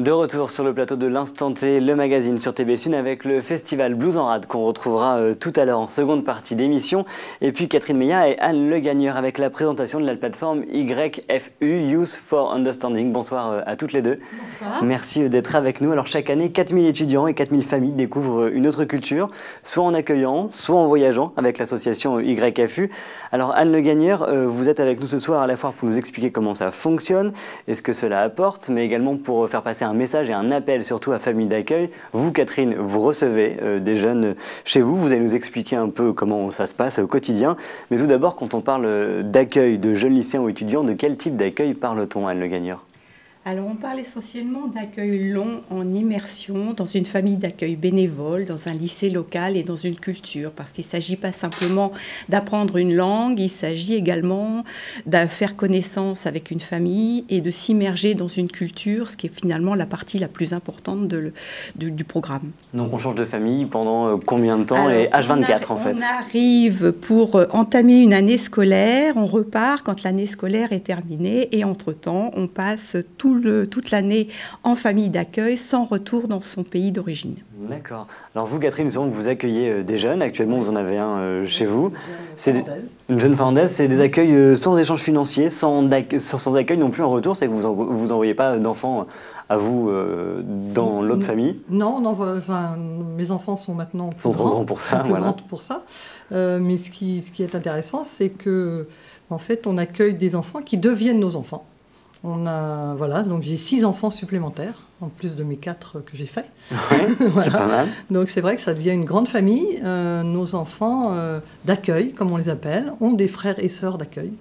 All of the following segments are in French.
De retour sur le plateau de l'Instant T, le magazine sur TB Sud avec le festival Blues en Rade qu'on retrouvera tout à l'heure en seconde partie d'émission. Et puis Catherine Meillat et Anne Le Gagneur avec la présentation de la plateforme YFU, Youth for Understanding. Bonsoir à toutes les deux. Bonsoir. Merci d'être avec nous. Alors chaque année, 4000 étudiants et 4000 familles découvrent une autre culture, soit en accueillant, soit en voyageant avec l'association YFU. Alors Anne Le Gagneur, vous êtes avec nous ce soir à la fois pour nous expliquer comment ça fonctionne et ce que cela apporte, mais également pour faire passer un message et un appel surtout à famille d'accueil. Vous, Catherine, vous recevez des jeunes chez vous. Vous allez nous expliquer un peu comment ça se passe au quotidien. Mais tout d'abord, quand on parle d'accueil de jeunes lycéens ou étudiants, de quel type d'accueil parle-t-on, Anne Le Gagneur ? Alors on parle essentiellement d'accueil long en immersion dans une famille d'accueil bénévole, dans un lycée local et dans une culture. Parce qu'il ne s'agit pas simplement d'apprendre une langue, il s'agit également de faire connaissance avec une famille et de s'immerger dans une culture, ce qui est finalement la partie la plus importante du programme. Donc on change de famille pendant combien de temps? Et H24 en fait? On arrive pour entamer une année scolaire, on repart quand l'année scolaire est terminée et entre-temps on passe toute l'année en famille d'accueil sans retour dans son pays d'origine. D'accord. Alors vous, Catherine, vous accueillez des jeunes. Actuellement, vous en avez un chez vous. C'est une jeune finlandaise. C'est des accueils sans échange financier, sans accueil non plus en retour. C'est que vous n'envoyez pas d'enfants à vous dans l'autre famille? Non, enfin, mes enfants sont maintenant trop grands pour ça. Voilà. Pour ça. Mais ce qui est intéressant, c'est que en fait, on accueille des enfants qui deviennent nos enfants. Donc j'ai 6 enfants supplémentaires, en plus de mes 4 que j'ai faits. Ouais, voilà. C'est pas mal. Donc c'est vrai que ça devient une grande famille. Nos enfants d'accueil, comme on les appelle, ont des frères et sœurs d'accueil.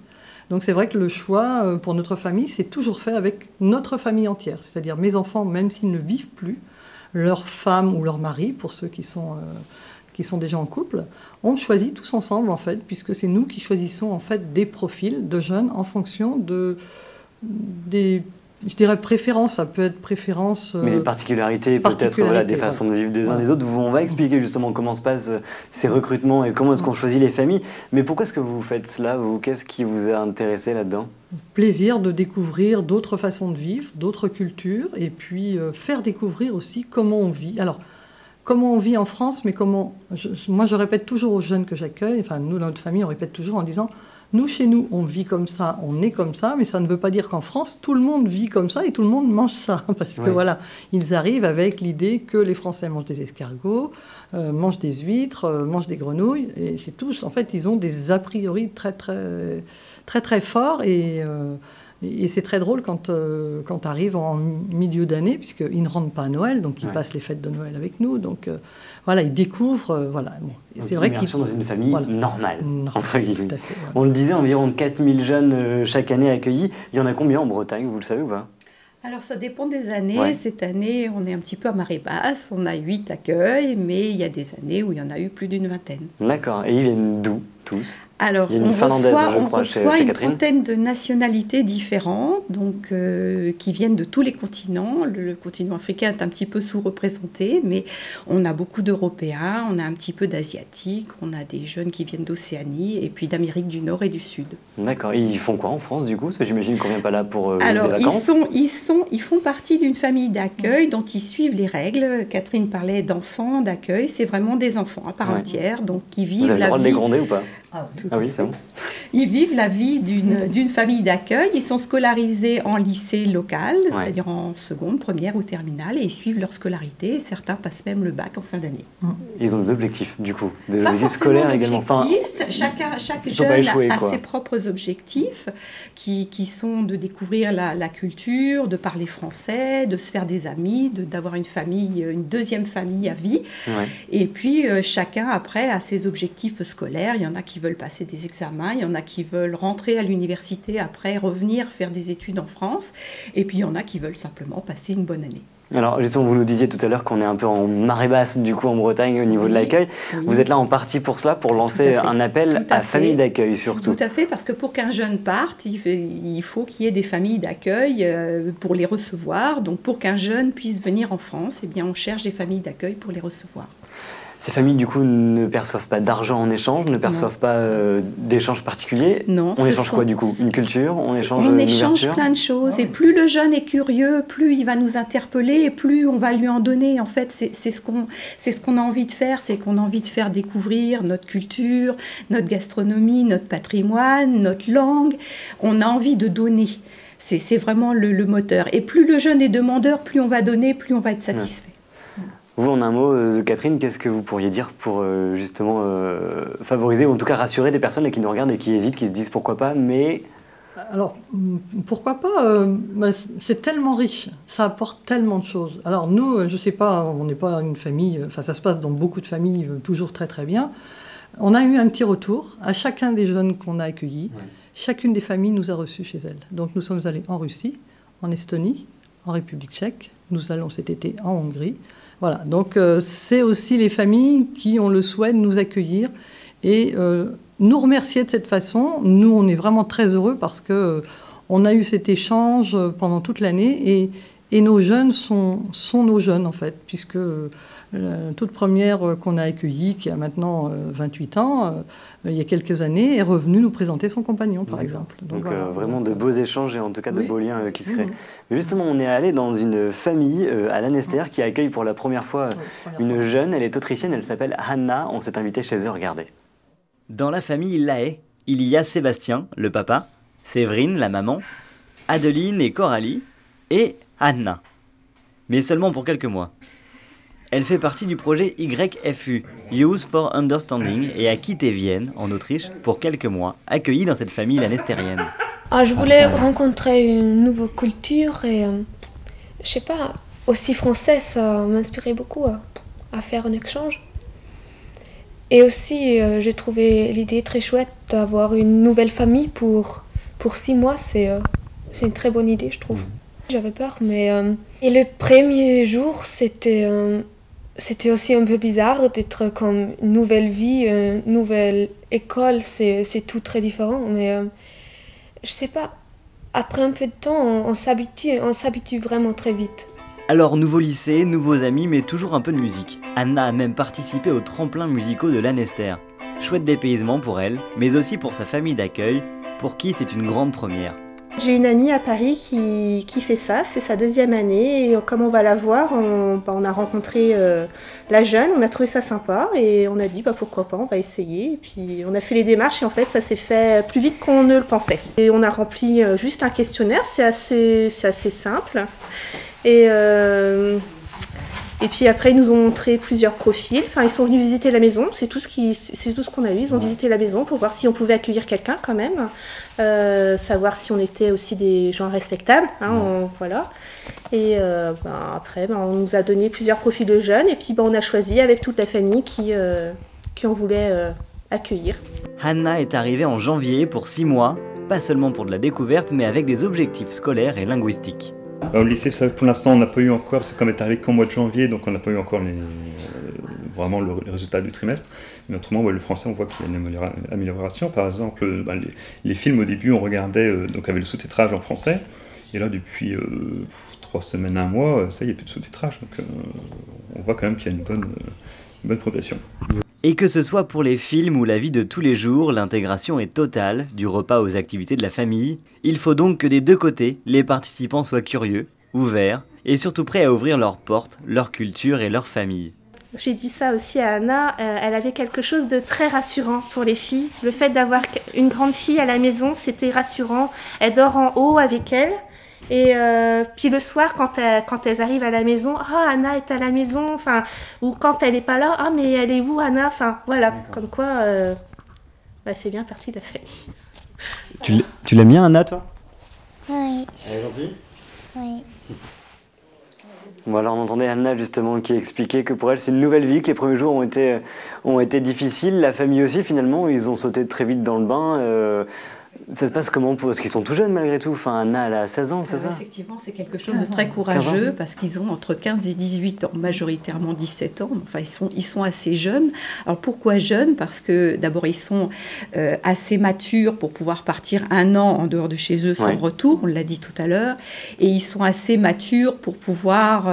Donc c'est vrai que le choix pour notre famille, c'est toujours fait avec notre famille entière. C'est-à-dire mes enfants, même s'ils ne vivent plus, leur femme ou leur mari, pour ceux qui sont déjà en couple, on choisit tous ensemble, en fait, puisque c'est nous qui choisissons en fait, des profils de jeunes en fonction je dirais préférences, ça peut être préférences... Mais des particularités, peut-être des façons de vivre des uns des autres. On va expliquer justement comment se passent ces recrutements et comment est-ce qu'on choisit les familles. Mais pourquoi est-ce que vous faites cela, vous? Qu'est-ce qui vous a intéressé là-dedans? Plaisir de découvrir d'autres façons de vivre, d'autres cultures, et puis faire découvrir aussi comment on vit. Alors, comment on vit en France, mais moi je répète toujours aux jeunes que j'accueille, enfin nous dans notre famille on répète toujours en disant... Nous, chez nous, on vit comme ça, on est comme ça, mais ça ne veut pas dire qu'en France, tout le monde vit comme ça et tout le monde mange ça. Parce que voilà, ils arrivent avec l'idée que les Français mangent des escargots, mangent des huîtres, mangent des grenouilles. Et c'est tous, en fait, ils ont des a priori très, très, très, très forts. Et c'est très drôle quand arrive en milieu d'année, puisqu'ils ne rentrent pas à Noël, donc ils passent les fêtes de Noël avec nous. Donc voilà, ils découvrent. Voilà. Bon. C'est vrai qu'ils sont dans une famille normale, entre guillemets. Tout à fait, voilà. On le disait, environ 4000 jeunes chaque année accueillis. Il y en a combien en Bretagne, vous le savez ou pas? Alors ça dépend des années. Cette année, on est un petit peu à marée basse. On a 8 accueils, mais il y a des années où il y en a eu plus d'une vingtaine. D'accord. Et ils viennent d'où, tous? Alors, il y a une finlandaise, je crois, chez une trentaine de nationalités différentes, donc, qui viennent de tous les continents. Le continent africain est un petit peu sous-représenté, mais on a beaucoup d'Européens, on a un petit peu d'Asiatiques, on a des jeunes qui viennent d'Océanie et puis d'Amérique du Nord et du Sud. D'accord. Et ils font quoi en France, du coup? Parce que j'imagine qu'on ne vient pas là pour des Alors, vacances. ils font partie d'une famille d'accueil dont ils suivent les règles. Catherine parlait d'enfants d'accueil. C'est vraiment des enfants à part entière, donc qui vivent Vous avez le droit de les gronder ou pas? Ah oui, c'est bon. Ils vivent la vie d'une famille d'accueil. Ils sont scolarisés en lycée local, c'est-à-dire en seconde, première ou terminale, et ils suivent leur scolarité. Certains passent même le bac en fin d'année. Ils ont des objectifs, du coup, des objectifs scolaires également. Enfin, chaque jeune a ses propres objectifs, qui sont de découvrir la culture, de parler français, de se faire des amis, d'avoir une famille, une deuxième famille à vie. Et puis chacun après a ses objectifs scolaires. Il y en a qui veulent passer des examens, il y en a qui veulent rentrer à l'université après, revenir faire des études en France, et puis il y en a qui veulent simplement passer une bonne année. Alors justement, vous nous disiez tout à l'heure qu'on est un peu en marée basse du coup en Bretagne au niveau de l'accueil. Vous êtes là en partie pour cela, pour lancer un appel à famille d'accueil surtout. Tout à fait, parce que pour qu'un jeune parte, il faut qu'il y ait des familles d'accueil pour les recevoir. Donc pour qu'un jeune puisse venir en France, eh bien, on cherche des familles d'accueil pour les recevoir. Ces familles, du coup, ne perçoivent pas d'argent en échange, ne perçoivent pas d'échanges particuliers. Non. On échange quoi, du coup? Une culture? On échange plein de choses. Et plus le jeune est curieux, plus il va nous interpeller et plus on va lui en donner. En fait, c'est ce qu'on a envie de faire. C'est qu'on a envie de faire découvrir notre culture, notre gastronomie, notre patrimoine, notre langue. On a envie de donner. C'est vraiment le moteur. Et plus le jeune est demandeur, plus on va donner, plus on va être satisfait. Vous, en un mot, Catherine, qu'est-ce que vous pourriez dire pour justement favoriser, ou en tout cas rassurer des personnes là, qui nous regardent et qui hésitent, qui se disent pourquoi pas, mais... Alors, pourquoi pas c'est tellement riche, ça apporte tellement de choses. Alors nous, je ne sais pas, on n'est pas une famille, enfin ça se passe dans beaucoup de familles toujours très très bien. On a eu un petit retour à chacun des jeunes qu'on a accueillis. Ouais. Chacune des familles nous a reçus chez elle. Donc nous sommes allés en Russie, en Estonie, en République tchèque. Nous allons cet été en Hongrie. Voilà, donc c'est aussi les familles qui ont le souhait de nous accueillir et nous remercier de cette façon. Nous, on est vraiment très heureux parce qu'on a eu cet échange pendant toute l'année et nos jeunes sont nos jeunes, en fait, puisque la toute première qu'on a accueillie, qui a maintenant 28 ans, il y a quelques années, est revenue nous présenter son compagnon, par exemple. Donc voilà, vraiment de beaux échanges et en tout cas de beaux liens qui se créent. Mais justement, on est allé dans une famille à Lanester qui accueille pour la première fois une jeune. Elle est autrichienne, elle s'appelle Hanna. On s'est invité chez eux, regardez. Dans la famille Lahaye, il y a Sébastien, le papa, Séverine, la maman, Adeline et Coralie, et Hanna. Mais seulement pour quelques mois. Elle fait partie du projet YFU, Youth for Understanding, et a quitté Vienne, en Autriche, pour quelques mois, accueillie dans cette famille lanestérienne. Je voulais rencontrer une nouvelle culture et, je sais pas, aussi français, ça m'inspirait beaucoup à faire un échange. Et aussi, j'ai trouvé l'idée très chouette d'avoir une nouvelle famille pour 6 mois, c'est une très bonne idée, je trouve. J'avais peur, mais et le premier jour, c'était aussi un peu bizarre d'être comme une nouvelle vie, une nouvelle école, c'est tout très différent. Mais je sais pas, après un peu de temps, on s'habitue vraiment très vite. Alors, nouveau lycée, nouveaux amis, mais toujours un peu de musique. Hanna a même participé aux tremplins musicaux de Lanester. Chouette dépaysement pour elle, mais aussi pour sa famille d'accueil, pour qui c'est une grande première. J'ai une amie à Paris qui fait ça, c'est sa 2e année et comme on va la voir, on a rencontré la jeune, on a trouvé ça sympa et on a dit pourquoi pas, on va essayer. Et puis on a fait les démarches et en fait ça s'est fait plus vite qu'on ne le pensait. Et on a rempli juste un questionnaire, c'est assez simple. Et puis après, ils nous ont montré plusieurs profils. Enfin, ils sont venus visiter la maison. C'est tout ce qu'on a eu. Ils ont visité la maison pour voir si on pouvait accueillir quelqu'un quand même. Savoir si on était aussi des gens respectables. Voilà. Et après, on nous a donné plusieurs profils de jeunes. Et puis, on a choisi avec toute la famille qui on voulait accueillir. Hanna est arrivée en janvier pour 6 mois. Pas seulement pour de la découverte, mais avec des objectifs scolaires et linguistiques. Au lycée, pour l'instant, on n'a pas eu encore, parce que comme elle est arrivée qu'au mois de janvier, donc on n'a pas eu encore vraiment le résultat du trimestre. Mais autrement, le français, on voit qu'il y a une amélioration. Par exemple, les films, au début, on regardait donc avec le sous-titrage en français. Et là, depuis 3 semaines, 1 mois, ça, il n'y a plus de sous-titrage. Donc on voit quand même qu'il y a une bonne progression. Et que ce soit pour les films ou la vie de tous les jours, l'intégration est totale, du repas aux activités de la famille. Il faut donc que des deux côtés, les participants soient curieux, ouverts et surtout prêts à ouvrir leurs portes, leur culture et leur famille. J'ai dit ça aussi à Anna, elle avait quelque chose de très rassurant pour les filles. Le fait d'avoir une grande fille à la maison, c'était rassurant. Elle dort en haut avec elle. Et puis le soir, quand elles arrivent à la maison, Anna est à la maison, ou quand elle n'est pas là, mais elle est où Anna, voilà, comme quoi elle fait bien partie de la famille. Tu l'aimes bien Anna, toi? Oui. Elle est gentille? Oui. Bon, alors on entendait Anna justement qui expliquait que pour elle c'est une nouvelle vie, que les premiers jours ont été difficiles, la famille aussi finalement, ils ont sauté très vite dans le bain. Ça se passe comment parce qu'ils sont tout jeunes malgré tout. Enfin, Anna, elle a 16 ans, c'est ça? Effectivement, c'est quelque chose de très courageux parce qu'ils ont entre 15 et 18 ans, majoritairement 17 ans. Enfin, ils sont assez jeunes. Alors pourquoi jeunes? Parce que d'abord, ils sont assez matures pour pouvoir partir 1 an en dehors de chez eux sans retour, on l'a dit tout à l'heure. Et ils sont assez matures pour pouvoir,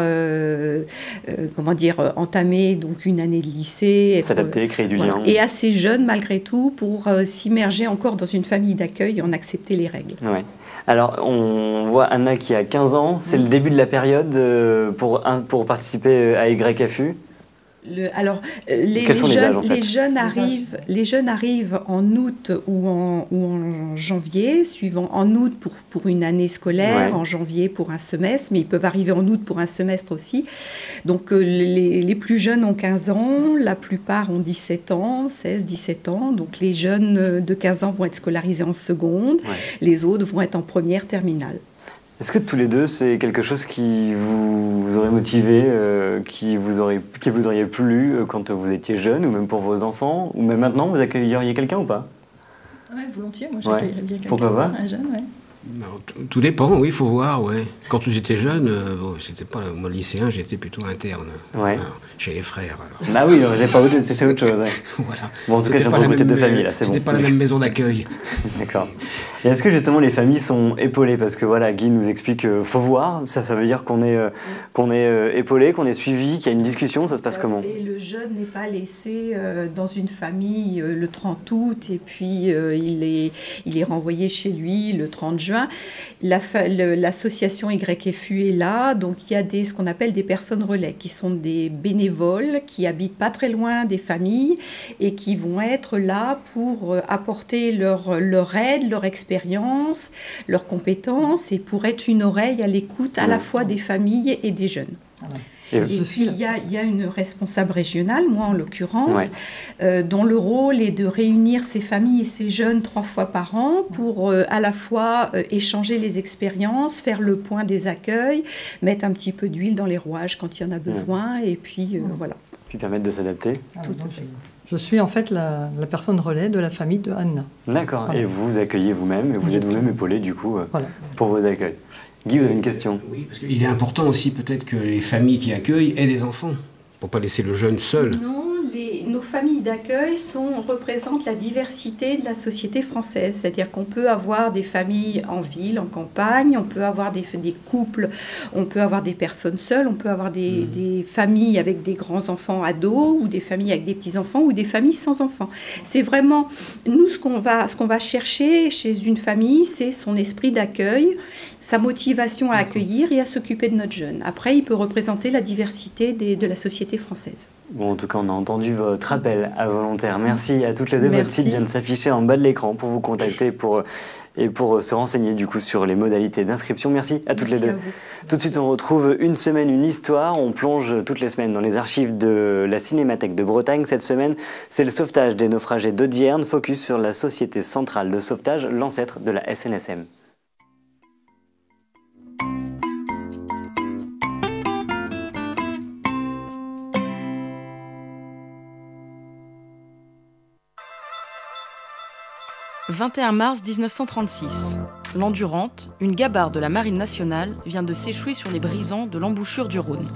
entamer donc une année de lycée. S'adapter, créer du lien. Et assez jeunes malgré tout pour s'immerger encore dans une famille d'accueil et en accepter les règles. Ouais. Alors, on voit Anna qui a 15 ans. C'est le début de la période pour participer à YFU. Les jeunes arrivent en août ou en janvier, suivant en août pour une année scolaire, en janvier pour un semestre, mais ils peuvent arriver en août pour un semestre aussi. Donc les plus jeunes ont 15 ans, la plupart ont 17 ans, 16, 17 ans. Donc les jeunes de 15 ans vont être scolarisés en seconde, les autres vont être en première terminale. Est-ce que tous les deux, c'est quelque chose qui vous aurait motivé, qui vous auriez plu quand vous étiez jeune, ou même pour vos enfants, ou même maintenant, vous accueilleriez quelqu'un ou pas? Oui, volontiers, moi j'accueillerais bien quelqu'un. Pourquoi pas? Un jeune, Tout dépend, oui, il faut voir, Quand j'étais jeune, c'était pas moi lycéen, j'étais plutôt interne, chez les frères. Alors. Ah oui, c'est autre chose. Voilà. Bon, en tout cas, j'ai recruté 2 familles, là, c'est bon. C'était pas la même maison d'accueil. D'accord. Et est-ce que justement les familles sont épaulées? Parce que voilà, Guy nous explique qu'il faut voir, ça veut dire qu'on est épaulé, qu'on est suivi, qu'il y a une discussion, ça se passe comment? Et le jeune n'est pas laissé dans une famille le 30 août et puis il est renvoyé chez lui le 30 juin. L'association YFU est là, donc il y a ce qu'on appelle des personnes relais, qui sont des bénévoles, qui habitent pas très loin des familles et qui vont être là pour apporter leur aide, leur expérience, leurs compétences et pour être une oreille à l'écoute à la fois des familles et des jeunes. Et puis, il y a une responsable régionale, moi en l'occurrence, dont le rôle est de réunir ces familles et ces jeunes 3 fois par an pour à la fois échanger les expériences, faire le point des accueils, mettre un petit peu d'huile dans les rouages quand il y en a besoin, et puis voilà. Puis permettre de s'adapter. Tout à fait. Je suis en fait la personne relais de la famille de Anna. D'accord, voilà. Et vous accueillez vous-même, et vous êtes vous-même épaulé du coup pour vos accueils. Guy, vous avez une question? Oui, parce qu'il est important aussi peut-être que les familles qui accueillent aient des enfants, pour ne pas laisser le jeune seul. Non, nos familles d'accueil représentent la diversité de la société française. C'est-à-dire qu'on peut avoir des familles en ville, en campagne, on peut avoir des couples, on peut avoir des personnes seules, on peut avoir des familles avec des grands-enfants ados, ou des familles avec des petits-enfants, ou des familles sans enfants. C'est vraiment, nous, ce qu'on va chercher chez une famille, c'est son esprit d'accueil, sa motivation à accueillir et à s'occuper de notre jeune. Après, il peut représenter la diversité de la société française. Bon, en tout cas, on a entendu votre appel à volontaires. Merci à toutes les deux. Votre site vient de s'afficher en bas de l'écran pour vous contacter et pour se renseigner du coup sur les modalités d'inscription. Merci à toutes les deux. Tout de suite, on retrouve Une semaine, une histoire. On plonge toutes les semaines dans les archives de la Cinémathèque de Bretagne. Cette semaine, c'est le sauvetage des naufragés d'Audierne, focus sur la Société Centrale de Sauvetage, l'ancêtre de la SNSM. « 21 mars 1936. L'Endurante, une gabarre de la Marine nationale, vient de s'échouer sur les brisants de l'embouchure du Rhône.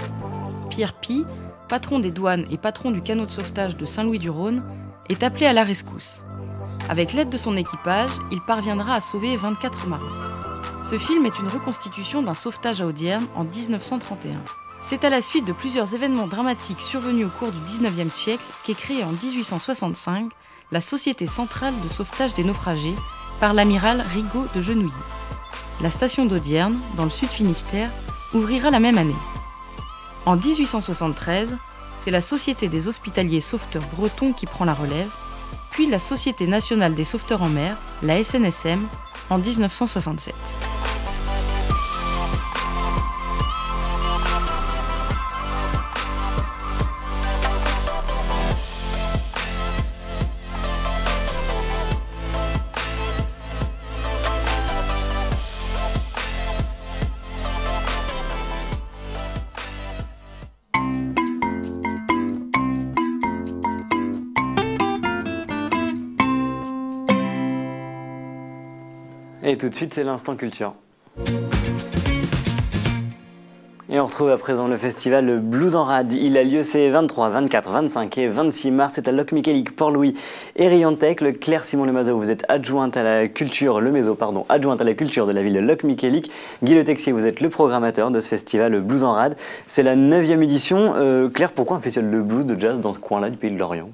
Pierre Py, patron des douanes et patron du canot de sauvetage de Saint-Louis-du-Rhône, est appelé à la rescousse. Avec l'aide de son équipage, il parviendra à sauver 24 marins. Ce film est une reconstitution d'un sauvetage à Audierne en 1931. C'est à la suite de plusieurs événements dramatiques survenus au cours du 19e siècle qu'est créée en 1865 la Société Centrale de Sauvetage des Naufragés par l'amiral Rigaud de Genouilly. La station d'Audierne, dans le sud Finistère, ouvrira la même année. En 1873, c'est la Société des Hospitaliers Sauveteurs Bretons qui prend la relève, puis la Société Nationale des Sauveteurs en Mer, la SNSM, en 1967. tout de suite, c'est l'Instant Culture. Et on retrouve à présent le festival Blues en Rade. Il a lieu ces 23, 24, 25 et 26 mars. C'est à Locmiquélic, Port-Louis et Riantec. Claire Simon-Lemazo, vous êtes adjointe à la culture, adjointe à la culture de la ville de Locmiquélic. Guy Le Texier, vous êtes le programmateur de ce festival Blues en Rade. C'est la 9e édition. Claire, pourquoi un festival de blues, de jazz dans ce coin-là du pays de l'Orient ?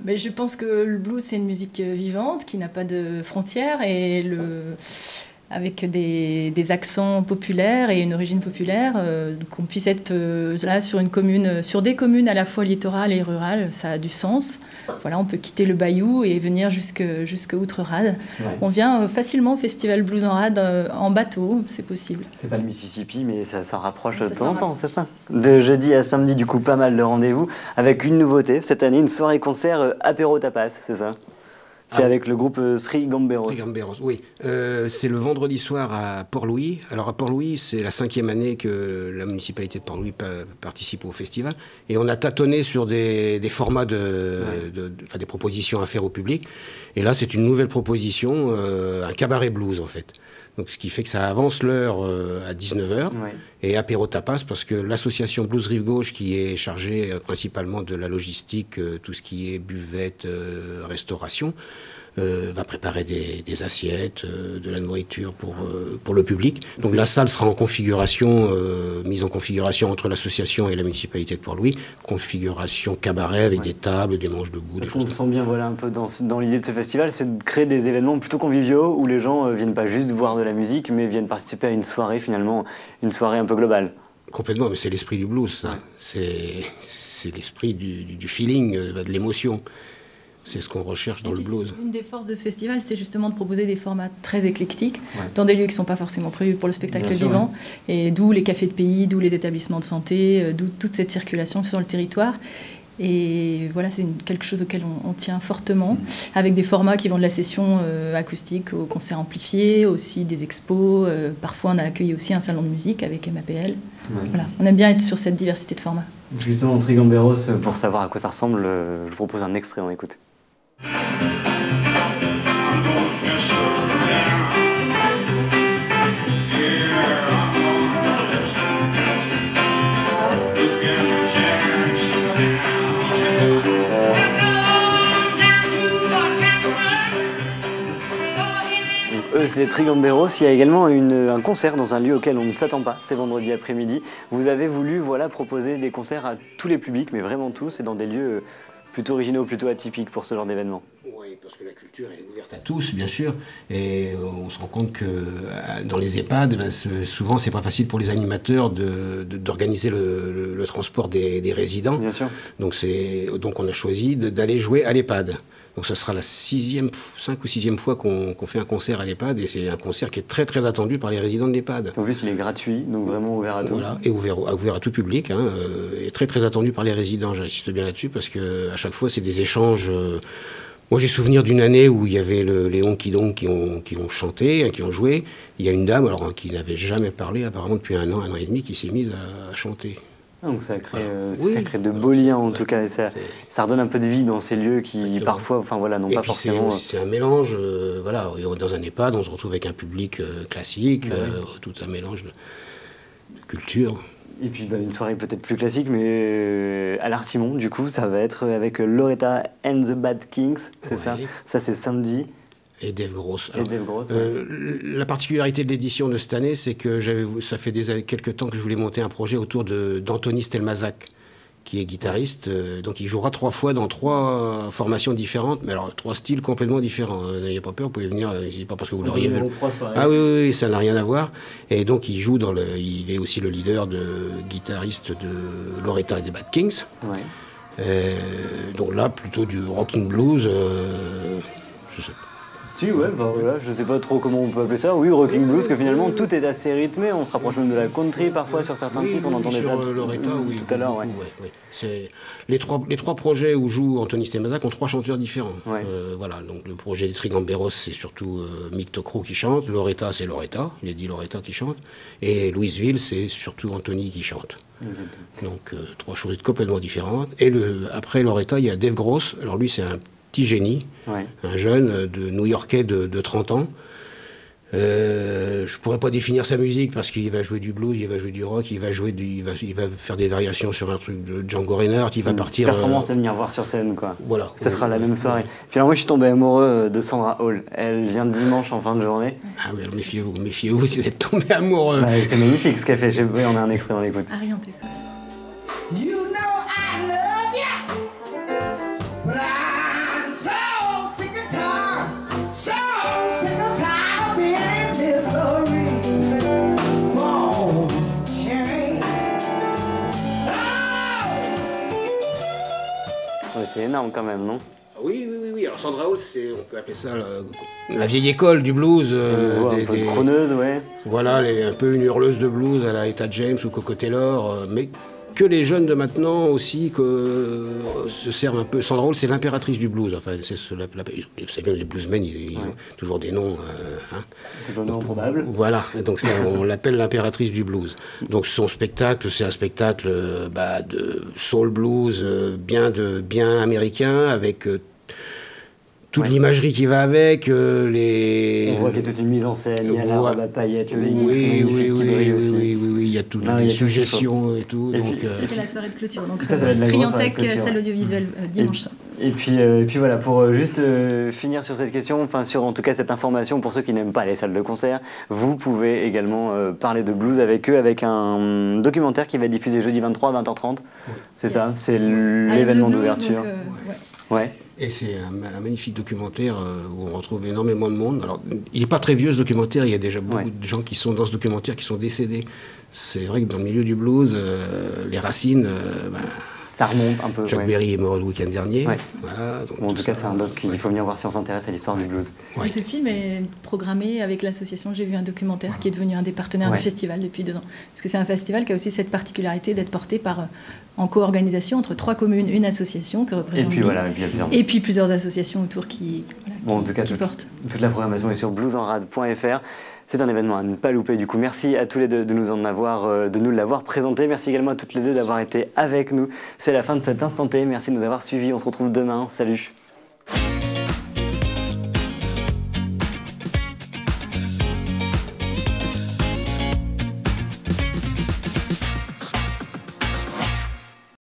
Mais je pense que le blues, c'est une musique vivante qui n'a pas de frontières et avec des accents populaires et une origine populaire, qu'on puisse être là sur des communes à la fois littorales et rurales, ça a du sens. Voilà, on peut quitter le bayou et venir jusqu'à Outre-Rade. Ouais. On vient facilement au Festival Blues en Rade en bateau, c'est possible. C'est pas le Mississippi, mais ça s'en rapproche de temps en temps, c'est ça. De jeudi à samedi, du coup, pas mal de rendez-vous, avec une nouveauté, cette année, une soirée-concert apéro tapas, c'est ça ? C'est avec le groupe Sri Gamberos. Sri Gamberos, oui. C'est le vendredi soir à Port-Louis. Alors à Port-Louis, c'est la 5e année que la municipalité de Port-Louis participe au festival. Et on a tâtonné sur des formats, des propositions à faire au public. Et là, c'est une nouvelle proposition, un cabaret blues en fait. Donc, ce qui fait que ça avance l'heure à 19h et apéro tapas parce que l'association Blues Rive Gauche qui est chargée principalement de la logistique, tout ce qui est buvette, restauration, va préparer des assiettes, de la nourriture pour le public. Donc la salle sera mise en configuration entre l'association et la municipalité de Port-Louis, configuration cabaret avec des tables, des manches debout. Parce qu'on sent bien un peu dans l'idée de ce festival, c'est de créer des événements plutôt conviviaux où les gens viennent pas juste voir de la musique, mais viennent participer à une soirée finalement, une soirée un peu globale. Complètement, mais c'est l'esprit du blues, ça. Ouais. C'est l'esprit du feeling, de l'émotion. C'est ce qu'on recherche dans le blues. Une des forces de ce festival, c'est justement de proposer des formats très éclectiques, dans des lieux qui ne sont pas forcément prévus pour le spectacle vivant, et d'où les cafés de pays, d'où les établissements de santé, d'où toute cette circulation sur le territoire. Et voilà, c'est quelque chose auquel on tient fortement, avec des formats qui vont de la session acoustique au concert amplifié, aussi des expos. Parfois, on a accueilli aussi un salon de musique avec MAPL. Voilà, on aime bien être sur cette diversité de formats. Justement, Sri Gamberos, pour savoir à quoi ça ressemble, je vous propose un extrait, on écoute. C'est Sri Gamberos. Il y a également un concert dans un lieu auquel on ne s'attend pas, c'est vendredi après-midi. Vous avez voulu proposer des concerts à tous les publics, mais vraiment tous, et dans des lieux plutôt originaux, plutôt atypiques pour ce genre d'événement. Oui, parce que la culture, elle est ouverte à tous, bien sûr, et on se rend compte que dans les EHPAD, souvent, c'est pas facile pour les animateurs d'organiser le transport des résidents. Bien sûr. Donc on a choisi d'aller jouer à l'EHPAD. Donc ce sera la 5e ou 6e fois qu'on fait un concert à l'EHPAD, et c'est un concert qui est très très attendu par les résidents de l'EHPAD. En plus, il est gratuit, donc vraiment ouvert à tous. Voilà, et ouvert à tout public, et très très attendu par les résidents. J'insiste bien là-dessus parce qu'à chaque fois, c'est des échanges. Moi, j'ai souvenir d'une année où il y avait les Honkidonk qui ont chanté, qui ont joué. Il y a une dame qui n'avait jamais parlé, apparemment depuis un an et demi, qui s'est mise à chanter. Donc ça crée de beaux liens en tout cas, et ça redonne un peu de vie dans ces lieux qui parfois n'ont pas forcément... C'est un mélange, dans un EHPAD on se retrouve avec un public classique, tout un mélange de culture. Et puis une soirée peut-être plus classique, mais à l'Artimon, du coup, ça va être avec Loretta and the Bad Kings, c'est ça ? Ça c'est samedi. Et Dave Gross. La particularité de l'édition de cette année, c'est que ça fait quelques temps que je voulais monter un projet autour d'Anthony Stelmazak, qui est guitariste. Donc il jouera 3 fois dans 3 formations différentes, mais alors 3 styles complètement différents. N'ayez pas peur, vous pouvez venir, c'est pas parce que vous l'auriez vu. Ah oui, ça n'a rien à voir. Et donc il joue il est aussi le leader guitariste de Loretta et des Bad Kings. Donc là, plutôt du rocking blues, je sais pas. Si, je sais pas trop comment on peut appeler ça. Oui, rocking blues, que finalement tout est assez rythmé. On se rapproche même de la country parfois sur certains titres. On entendait ça tout à l'heure. C'est les trois projets où joue Anthony Stelmazak ont 3 chanteurs différents. Voilà, donc le projet des Sri Gamberos, c'est surtout Mick Tokro qui chante. Loretta, c'est Loretta, Lady Loretta qui chante. Et Louisville, c'est surtout Anthony qui chante. Donc 3 choses complètement différentes. Et après Loretta, il y a Dave Gross. Alors lui, c'est un petit génie, un jeune new-yorkais de 30 ans, Je pourrais pas définir sa musique parce qu'il va jouer du blues, il va jouer du rock, il va faire des variations sur un truc de Django Reinhardt, il va partir. Performance à venir voir sur scène, quoi. Voilà. Ça sera la même soirée. Puis alors moi je suis tombé amoureux de Sandra Hall. Elle vient dimanche en fin de journée. Ah oui, alors méfiez-vous si vous êtes tombé amoureux. Bah, c'est magnifique ce qu'elle fait. Oui, on a un extrait, on écoute. Ariane. C'est énorme quand même, non? Oui. Alors Sandra Hall, on peut appeler ça la vieille école du blues. Un peu de chroneuse, ouais. Voilà, un peu une hurleuse de blues à la Etta James ou Coco Taylor, mais que les jeunes de maintenant aussi se servent un peu. Sandra Hall, c'est l'impératrice du blues. Enfin, vous savez, les bluesmen, ils ont toujours des noms. C'est un nom probable. Voilà, donc on l'appelle l'impératrice du blues. Donc son spectacle, c'est un spectacle de soul blues bien américain, avec toute l'imagerie qui va avec, On voit qu'il y a toute une mise en scène, il y a la robe à paillettes, le legging qui brille aussi. Oui, il y a toutes les suggestions et tout. C'est la soirée de clôture, donc ça va être la grosse soirée de Riantec, clôture. salle audiovisuelle, dimanche soir. Et puis voilà, pour juste finir sur cette question, enfin sur en tout cas cette information, pour ceux qui n'aiment pas les salles de concert, vous pouvez également parler de blues avec eux, avec un documentaire qui va être diffusé jeudi 23 à 20h30. C'est ça, c'est l'événement d'ouverture. Ouais. Et c'est un magnifique documentaire où on retrouve énormément de monde. Alors, il n'est pas très vieux ce documentaire, il y a déjà beaucoup de gens qui sont dans ce documentaire qui sont décédés. C'est vrai que dans le milieu du blues, les racines... ça remonte un peu. Chuck Berry est mort le week-end dernier. Ouais. Voilà, donc en tout cas, c'est un doc qu'il faut venir voir si on s'intéresse à l'histoire du blues. Et ce film est programmé avec l'association J'ai vu un documentaire qui est devenu un des partenaires du festival depuis 2 ans. Parce que c'est un festival qui a aussi cette particularité d'être porté en co-organisation entre 3 communes, une association que représente. Et puis plusieurs associations autour qui portent. Toute la programmation est sur bluesenrad.fr. C'est un événement à ne pas louper. Du coup, merci à tous les deux de nous l'avoir présenté. Merci également à toutes les deux d'avoir été avec nous. C'est la fin de cet instant T. Merci de nous avoir suivis. On se retrouve demain. Salut.